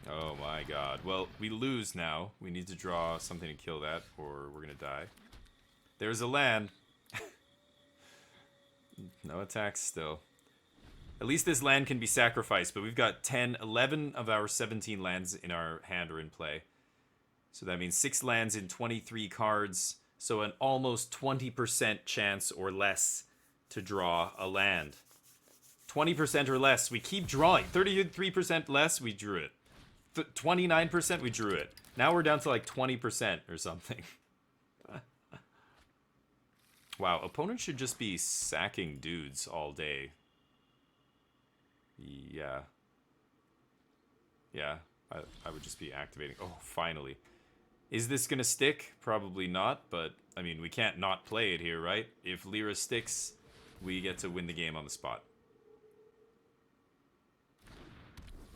Oh my god. Well, we lose now. We need to draw something to kill that, or we're going to die. There's a land. No attacks still. At least this land can be sacrificed, but we've got 11 of our 17 lands in our hand or in play. So that means 6 lands in 23 cards. So an almost 20% chance or less to draw a land. 20% or less. We keep drawing. 33% less, we drew it. 29%, we drew it. Now we're down to like 20% or something. Wow, opponents should just be sacking dudes all day. Yeah. Yeah, I would just be activating. Oh, finally. Is this going to stick? Probably not, but, I mean, we can't not play it here, right? If Lyra sticks, we get to win the game on the spot.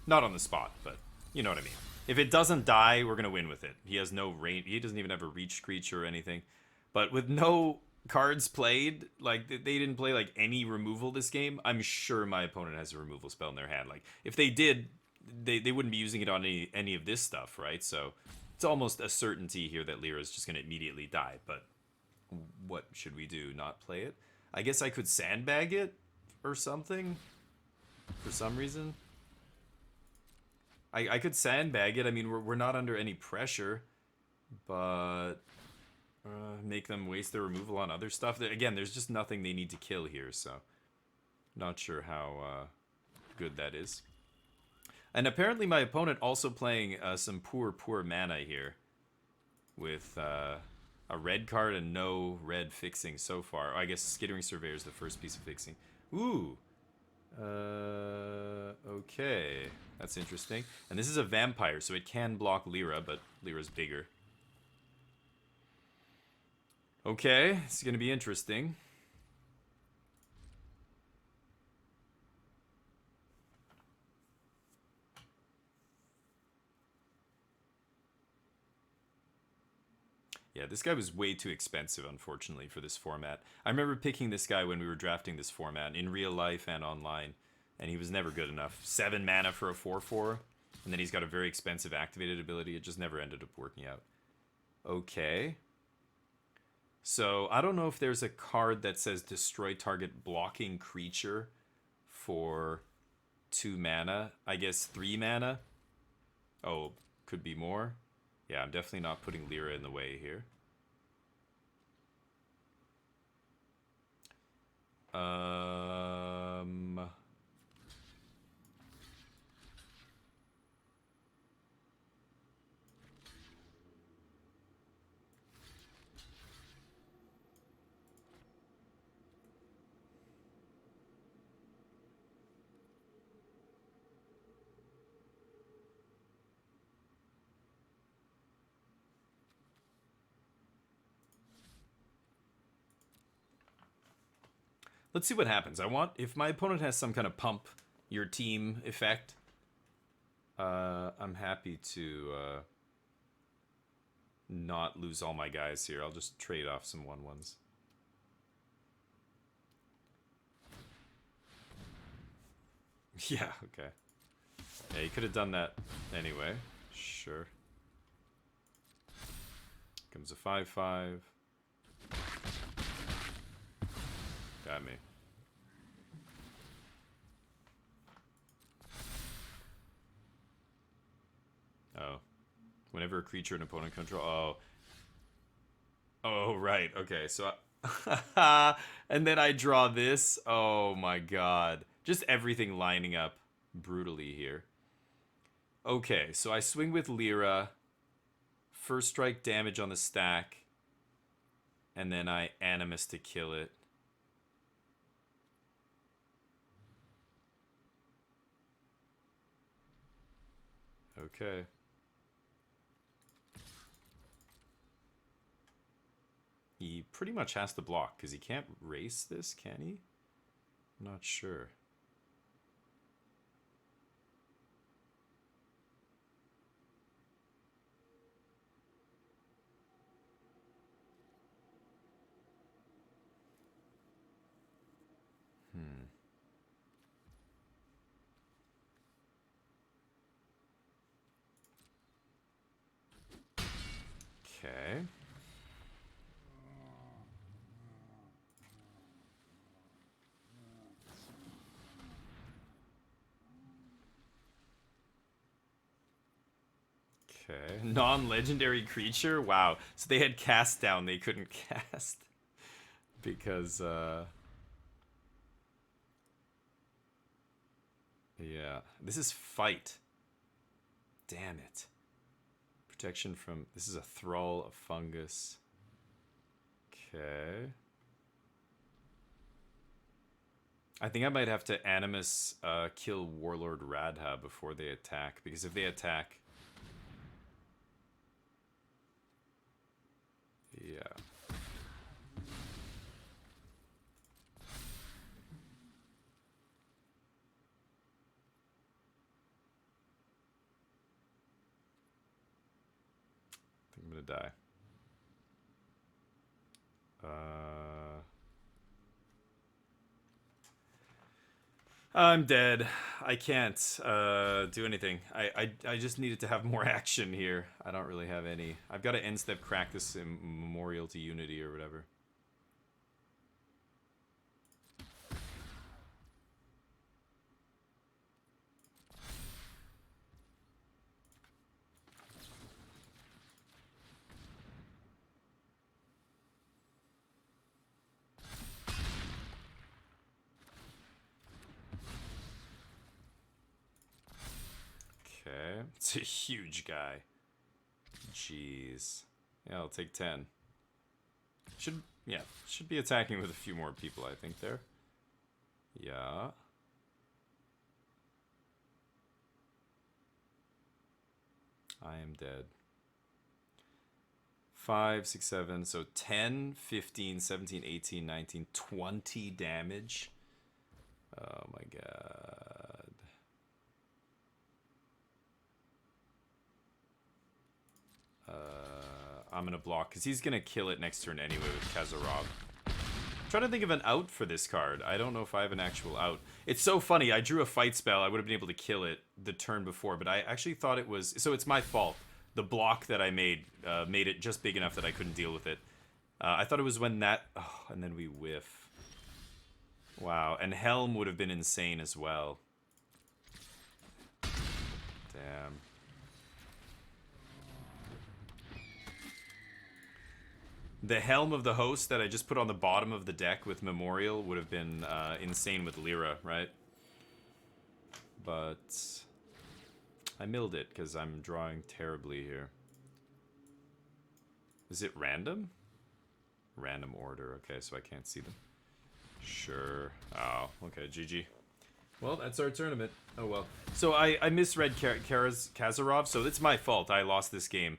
Not on the spot, but you know what I mean. If it doesn't die, we're going to win with it. He has no range. He doesn't even have a reach creature or anything. But with no cards played, like, they didn't play, like, any removal this game, I'm sure my opponent has a removal spell in their hand. Like, if they did, they wouldn't be using it on any of this stuff, right? So it's almost a certainty here that Lyra is just going to immediately die. But what should we do? Not play it? I guess I could sandbag it or something for some reason. I could sandbag it. I mean, we're not under any pressure, but make them waste their removal on other stuff. Again, there's just nothing they need to kill here, so not sure how good that is. And apparently my opponent also playing some poor mana here with a red card and no red fixing so far. I guess Skittering Surveyor is the first piece of fixing. Ooh. Okay. That's interesting. And this is a vampire, so it can block Lyra, but Lyra's bigger. Okay, it's going to be interesting. Yeah, this guy was way too expensive, unfortunately, for this format. I remember picking this guy when we were drafting this format, in real life and online, and he was never good enough. 7 mana for a 4/4, and then he's got a very expensive activated ability. It just never ended up working out. Okay. So, I don't know if there's a card that says destroy target blocking creature for 2 mana. I guess 3 mana? Oh, could be more. Yeah, I'm definitely not putting Lyra in the way here. Let's see what happens. If my opponent has some kind of pump your team effect, I'm happy to not lose all my guys here. I'll just trade off some 1/1s. Yeah, okay. Yeah, you could have done that anyway. Sure. Comes a 5/5. Got me. Oh. Whenever a creature an opponent control... Oh. Oh, right. Okay, so... and then I draw this. Oh my god. Just everything lining up brutally here. Okay, so I swing with Lyra. First strike damage on the stack. And then I Animus to kill it. Okay. He pretty much has to block, because he can't race this, can he? I'm not sure. Okay. Okay. Non-legendary creature? Wow. So they had cast down, they couldn't cast. Because, yeah. This is fight. Damn it. Protection from... This is a Thrall, a Fungus. Okay. I think I might have to Animus kill Warlord Radha before they attack. Because if they attack... Yeah. I think I'm gonna die. I'm dead. I can't do anything. I just needed to have more action here. I don't really have any. I've got to end step crack this in Memorial to Unity or whatever. Okay, it's a huge guy. Jeez. Yeah, I'll take 10. Should be attacking with a few more people, I think, there. Yeah. I am dead. 5, 6, 7, so 10, 15, 17, 18, 19, 20 damage. Oh my god. I'm gonna block, because he's gonna kill it next turn anyway with Kazarov. I'm trying to think of an out for this card. I don't know if I have an actual out. It's so funny, I drew a fight spell, I would have been able to kill it the turn before, but I actually thought it was... So it's my fault. The block that I made it just big enough that I couldn't deal with it. I thought it was when that... Oh, and then we whiff. Wow, and Helm would have been insane as well. Damn. The Helm of the Host that I just put on the bottom of the deck with Memorial would have been insane with Lyra, right? But I milled it because I'm drawing terribly here. Is it random? Random order. Okay, so I can't see them. Sure. Oh, okay, GG. Well, that's our tournament. Oh well. So I misread Kazarov, so it's my fault. I lost this game.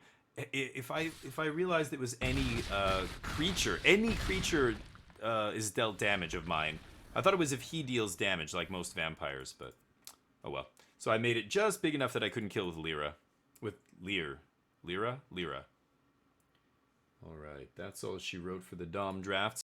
If I realized it was any creature is dealt damage of mine, I thought it was if he deals damage, like most vampires, but oh well. So I made it just big enough that I couldn't kill with Lyra. With Lear. Lyra? Lyra. Alright, that's all she wrote for the Dom drafts.